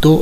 2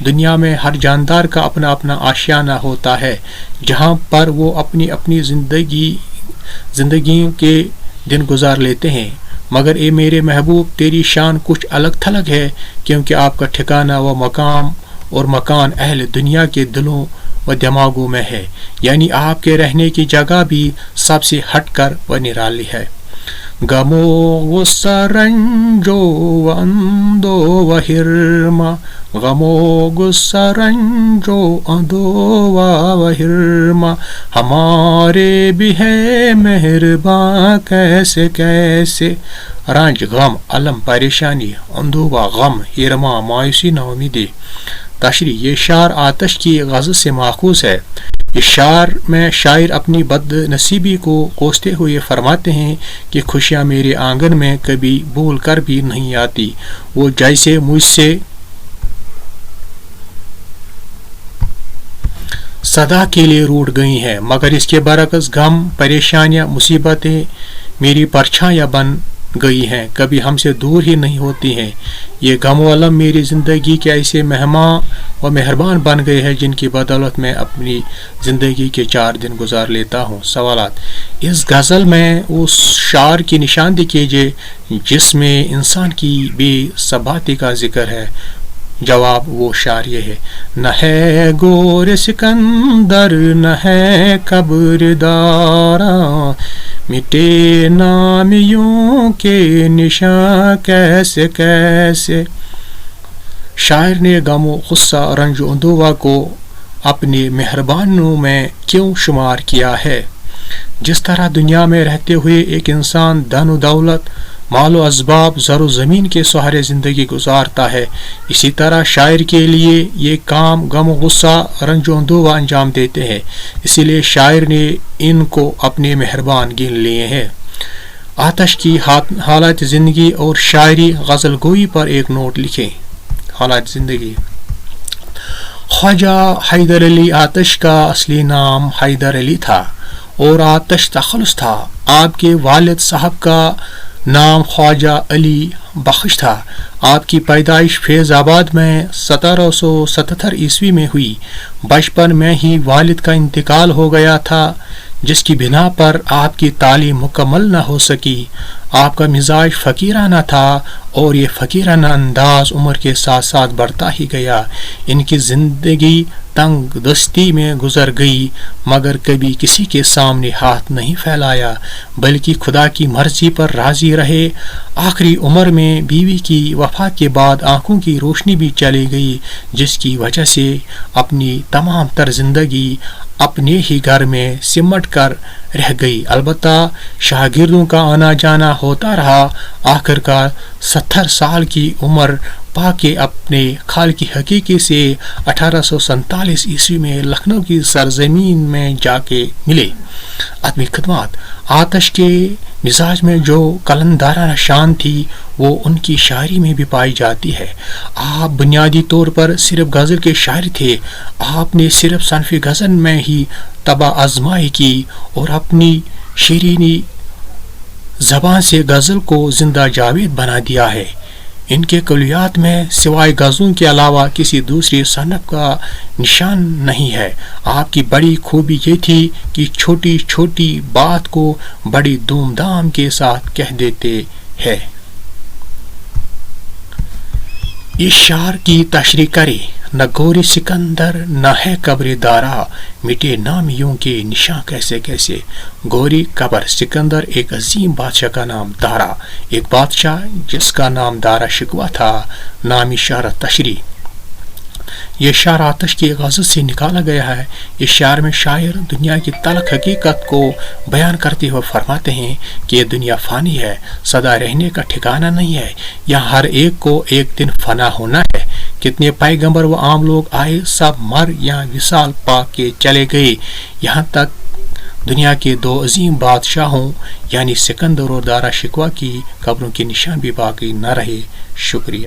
دنیا میں ہر جاندار کا اپنا اپنا آشیانہ ہوتا ہے جہاں پر وہ اپنی اپنی زندگی کے دن گزار لیتے ہیں، مگر اے میرے محبوب تیری شان کچھ الگ تھلگ ہے، کیونکہ آپ کا ٹھکانہ و مقام اور مکان اہل دنیا کے دلوں و دماغوں میں ہے، یعنی آپ کے رہنے کی جگہ بھی سب سے ہٹ کر و نرالی ہے۔ غمو غصہ رنجو و اندو و ہرما، غمو غصہ رنجو اندو و ہرما، ہمارے بھی ہے مہرباں کیسے کیسے۔ رنج غم، علم پریشانی، اندوہ غم، ہرما مایوسی ناامیدی۔ تشریح: یہ شعر آتش کی غزل سے ماخوذ ہے۔ اس شعر میں شاعر اپنی بد نصیبی کو کوستے ہوئے فرماتے ہیں کہ خوشیاں میرے آنگن میں کبھی بھول کر بھی نہیں آتی، وہ جیسے مجھ سے صدا کے لیے روٹ گئی ہیں، مگر اس کے برعکس غم، پریشانیاں، مصیبتیں میری پرچھائیاں بن گئی ہیں، کبھی ہم سے دور ہی نہیں ہوتی ہیں۔ یہ غم و علم میری زندگی کے ایسے مہمان و مہربان بن گئے ہیں جن کی بدولت میں اپنی زندگی کے 4 دن گزار لیتا ہوں۔ سوالات: اس غزل میں اس شعر کی نشاندہی کیجیے جس میں انسان کی بے ثباتی کا ذکر ہے۔ جواب: وہ شعر یہ ہے: نہ ہے گور سکندر نہ ہے قبر داراں، مٹے نام یوں کے نشاں کیسے کیسے۔ شاعر نے غم و غصہ، رنج و اندوہ کو اپنے مہربانوں میں کیوں شمار کیا ہے؟ جس طرح دنیا میں رہتے ہوئے ایک انسان دن و دولت، مال و اسباب، زر و زمین کے سہارے زندگی گزارتا ہے، اسی طرح شاعر کے لیے یہ کام غم و غصہ، رنج و اندوہ انجام دیتے ہیں، اسی لیے شاعر نے ان کو اپنے مہربان گن لیے ہیں۔ آتش کی حالات زندگی اور شاعری غزل گوئی پر ایک نوٹ لکھیں۔ حالات زندگی: خواجہ حیدر علی آتش کا اصلی نام حیدر علی تھا اور آتش تخلص تھا۔ آپ کے والد صاحب کا نام خواجہ علی بخش تھا۔ آپ کی پیدائش فیض آباد میں 1777 عیسوی میں ہوئی۔ بچپن میں ہی والد کا انتقال ہو گیا تھا، جس کی بنا پر آپ کی تعلیم مکمل نہ ہو سکی۔ آپ کا مزاج فقیرانہ تھا اور یہ فقیرانہ انداز عمر کے ساتھ ساتھ بڑھتا ہی گیا۔ ان کی زندگی تنگ دستی میں گزر گئی، مگر کبھی کسی کے سامنے ہاتھ نہیں پھیلایا، بلکہ خدا کی مرضی پر راضی رہے۔ آخری عمر میں بیوی کی وفات کے بعد آنکھوں کی روشنی بھی چلی گئی، جس کی وجہ سے اپنی تمام تر زندگی اپنے ہی گھر میں سمٹ کر رہ گئی۔ البتہ شاگردوں کا آنا جانا ہوتا رہا۔ آخر کار 70 سال کی عمر پا کے اپنے خالق حقیقی سے 1847 عیسوی میں لکھنؤ کی سرزمین میں جا کے ملے۔ عدم خدمات: آتش کے مزاج میں جو قلندرانہ شان تھی وہ ان کی شاعری میں بھی پائی جاتی ہے۔ آپ بنیادی طور پر صرف غزل کے شاعر تھے۔ آپ نے صرف صنف غزل میں ہی طبع آزمائی کی اور اپنی شیرینی زبان سے غزل کو زندہ جاوید بنا دیا ہے۔ ان کے کلیات میں سوائے غزلوں کے علاوہ کسی دوسری صنف کا نشان نہیں ہے۔ آپ کی بڑی خوبی یہ تھی کہ چھوٹی چھوٹی بات کو بڑی دھوم دھام کے ساتھ کہہ دیتے ہیں۔ اس شعر کی تشریح کریں۔ نہ گوری سکندر نہ ہے قبر دارا، مٹے نام یوں کے نشاں کیسے کیسے۔ گوری قبر، سکندر ایک عظیم بادشاہ کا نام، دارا ایک بادشاہ جس کا نام دارا شکوہ تھا۔ نامی شہرت۔ تشریح: یہ شعر آتش کی غزل سے نکالا گیا ہے۔ اس شعر میں شاعر دنیا کی تلخ حقیقت کو بیان کرتے ہوئے فرماتے ہیں کہ یہ دنیا فانی ہے، سدا رہنے کا ٹھکانہ نہیں ہے، یہاں ہر ایک کو ایک دن فنا ہونا ہے۔ کتنے پیغمبر و عام لوگ آئے، سب مر یا وصال پا کے چلے گئے، یہاں تک دنیا کے 2 عظیم بادشاہوں یعنی سکندر اور دارا شکوہ کی قبروں کے نشان بھی باقی نہ رہے۔ شکریہ۔